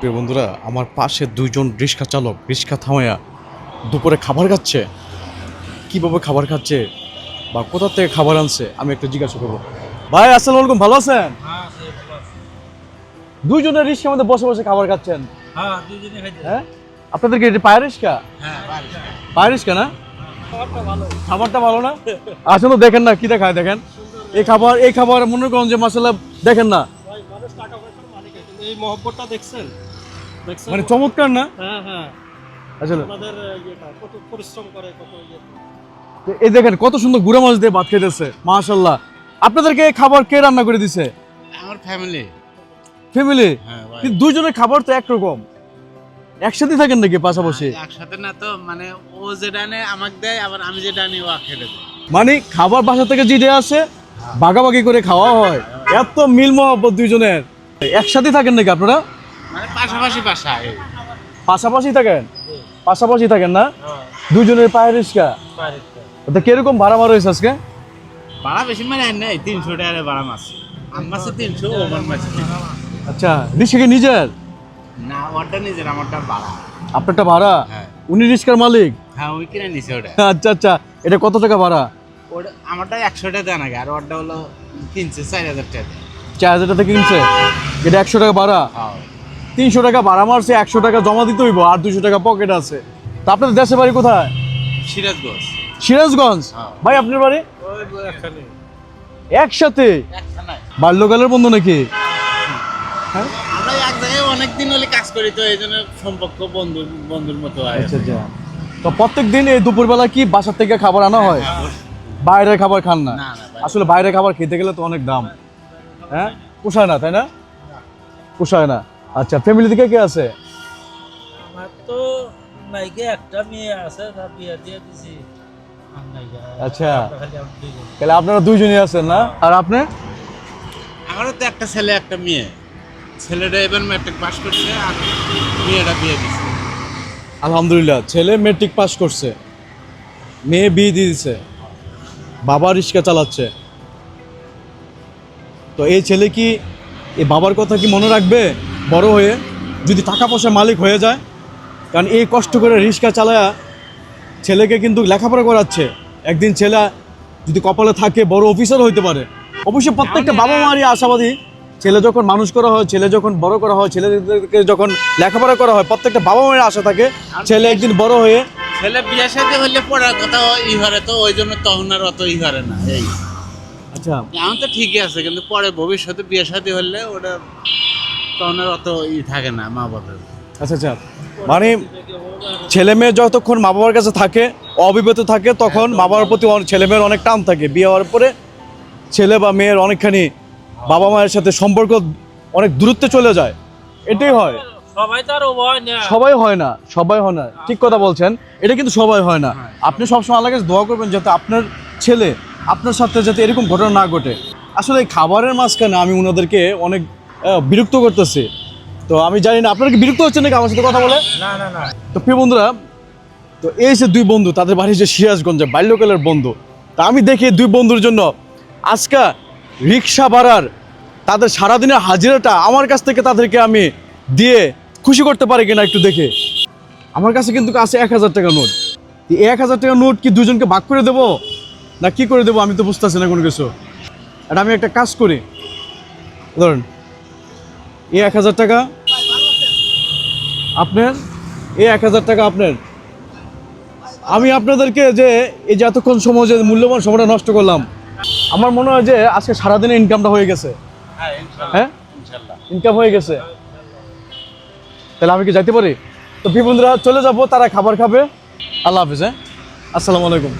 প্রিয় বন্ধুরা, আমার পাশে দুইজন রিক্সা চালক রিক্সা থামাইয়া দুপুরে খাবার খাচ্ছে। কীভাবে খাবার খাচ্ছে বা কোথা থেকে খাবার আনছে আমি একটু জিজ্ঞাসা করবো। ভাই আসসালামু আলাইকুম, ভালো আছেন? দুইজনের রিক্সার মধ্যে বসে বসে খাবার খাচ্ছেন? হ্যাঁ, আপনাদেরকে এটি পায়ের রিক্সা? পায়ের রিক্সা না? খাবারটা ভালো না? আসলে দেখেন না কি দেখায়, দেখেন এই খাবার মনে করেন যে মাসাল্লাহ দেখেন না, এই মহব্বতটা দেখছেন মানে চমৎকার না? হ্যাঁ হ্যাঁ, আসলে আমাদের কত পরিশ্রম করে, কত এই দেখেন কত সুন্দর গুঁড়া মাছ দিয়ে ভাত খেতেছে, মাশাআল্লাহ। আপনাদেরকে এই খাবার কে রান্না করে দিছে? আমার ফ্যামিলি। হ্যাঁ, কিন্তু দুইজনের খাবার তো একরকম, একসাথে থাকেন নাকি পাশাপাশি? একসাথে না তো, মানে ও যেটা নেয় আমাকে দেয়, আবার আমি যেটা নিই ও খেতে দেয়। মানে খাবার বাসা থেকে যেটা আসে ভাগাভাগি করে খাওয়া হয়। এত মিল মহব্বত দুইজনের। একসাথে থাকেন নাকি আপনারা? মানে পাশাপাশি বাসায়। পাশাপাশি থাকেন না? দুইজনের পায়ের রিক্সা। তো কিরকম ভাড়া মারা হয়েছে আজকে? ভাড়া বেশি মানে নেই, 300 টাকা ভাড়া মাছ। আমার 300, ও আমার মাছ 300। আচ্ছা, রিক্সা কি নিজের? না, ওটা নিজের, আমারটা ভাড়া। আপনারটা ভাড়া? হ্যাঁ। উনি রিক্সার মালিক? হ্যাঁ, ওই কিনে নিছে ওটা। আচ্ছা আচ্ছা, এটা কত টাকা ভাড়া? ওটা আমারটা 100 টাকা দেয় নাকি, আর ওটা হলো কিনছে 4000 টাকা। 4000 টাকা কিনছে, এটা 100 টাকা ভাড়া। হ্যাঁ, 300 টাকা ভাড়া মারছে, 100 টাকা জমা দিতে হইব, আর 200 টাকা পকেট আছে। তা আপনাদের দেশের বাড়ি কোথায়? সিরাজগঞ্জ। সিরাজগঞ্জ? হ্যাঁ। ভাই আপনার বাড়ি? একখানে একসাথে? একখানায়। বাল্যকালের বন্ধু নাকি? হ্যাঁ, আমরা এক জায়গায় অনেকদিন হলে কাজ করি, তো এই জন্য সম্পর্ক বন্ধুর মতো হয়। আচ্ছা আচ্ছা। তো প্রত্যেক দিন এই দুপুরবেলা কি বাসা থেকে খাবার আনা হয়? বাইরের খাবার খান না? না, আসলে বাইরের খাবার খেতে গেলে তো অনেক দাম, হ্যাঁ, পোষায় না, তাই না? পোষায় না। আচ্ছা, ফ্যামিলি থেকে কে আছে? আমার তো নাইকে একটা মেয়ে আছে, তার বিয়ে দিয়ে দিছি। আর নাইকা। আচ্ছা, খালি আমরা দুইজন। তাহলে আপনারা দুইজনই আছেন না? আর আপনি? আমারও তো একটা ছেলে একটা মেয়ে। ছেলেটা এবার ম্যাট্রিক পাস করছে, আর মেয়েটা বিয়ে দিচ্ছে। আলহামদুলিল্লাহ, ছেলে মেট্রিক পাস করছে, মেয়ে বিয়ে দিয়ে দিছে, বাবা রিক্সা চালাচ্ছে। তো এই ছেলে কি এই বাবার কথা কি মনে রাখবে বড় হয়ে, যদি টাকা পয়সার মালিক হয়ে যায়? কারণ এই কষ্ট করে রিক্সা চালায়া ছেলেকে কিন্তু লেখাপড়া করাচ্ছে। একদিন ছেলে যদি কপালে থাকে বড় অফিসার হইতে পারে। অবশ্যই প্রত্যেকটা বাবা মারই আশাবাদী, ছেলে যখন মানুষ করা হয়, ছেলে যখন বড় করা হয়, ছেলেদেরকে যখন লেখাপড়া করা হয়, প্রত্যেকটা বাবা মায়ের আশা থাকে ছেলে একদিন বড় হয়ে। ছেলে বিয়ে শাদী হলে পড়ার কথা হরে, তো ওই জন্য তখন আর অত হরে না। এই আচ্ছা, এখন তো ঠিকই আছে, কিন্তু পরে ভবিষ্যতে বিয়ে শাদী হলে ওটা তখন আর অত থাকে না মা বাবার। আচ্ছা আচ্ছা, মানে ছেলে মেয়ে যতক্ষণ মা বাবার কাছে থাকে, অবিবাহিত থাকে, তখন মা বাবার প্রতি ছেলে মেয়ের অনেক টান থাকে। বিয়ে হওয়ার পরে ছেলে বা মেয়ের অনেকখানি বাবা মায়ের সাথে সম্পর্ক অনেক দূরত্বে চলে যায়। এটাই হয়। সবাই তো আর হয় না। সবাই হয় না, ঠিক কথা বলছেন। এটা কিন্তু সবাই হয় না। আপনি সবসময় আল্লাহর কাছে দোয়া করবেন যাতে আপনার ছেলে আপনার সাথে যাতে এরকম ঘটনা না ঘটে। আসলে এই খাবারের মাঝখানে আমি ওনাদেরকে অনেক বিরক্ত করতেছি। তো আমি জানি না আপনারা কি বিরক্ত হচ্ছেন নাকি আমার সাথে কথা বলে? না না না। তো প্রিয় বন্ধুরা, তো এই যে দুই বন্ধু, তাদের বাড়ি যে সিরাজগঞ্জে, বাল্যকালের বন্ধু। তা আমি দেখি দুই বন্ধুর জন্য আজকে রিক্সা ভাড়ার তাদের সারাদিনের হাজিরাটা আমার কাছ থেকে তাদেরকে আমি দিয়ে খুশি করতে পারি কিনা একটু দেখে। আমার কাছে কিন্তু আছে 1000 টাকা নোট। 1000 টাকা নোট কি দুজনকে ভাগ করে দেবো না কি করে দেবো আমি তো বুঝতেছি না কোনো কিছু। এটা আমি একটা কাজ করি, ধরেন এই 1000 টাকা আপনার, এই 1000 টাকা আপনার। আমি আপনাদেরকে যে এই যে এতক্ষণ সময় যে মূল্যবান সময়টা নষ্ট করলাম, আমার মনে হয় যে আজকে সারাদিনের ইনকামটা হয়ে গেছে। হ্যাঁ, ইনকাম হয়ে গেছে। তাহলে আমি কি যাইতে পারি? তো বন্ধুরা চলে যাব, তারা খাবার খাবে। আল্লাহ হাফিজ। হ্যাঁ, আসসালামু আলাইকুম।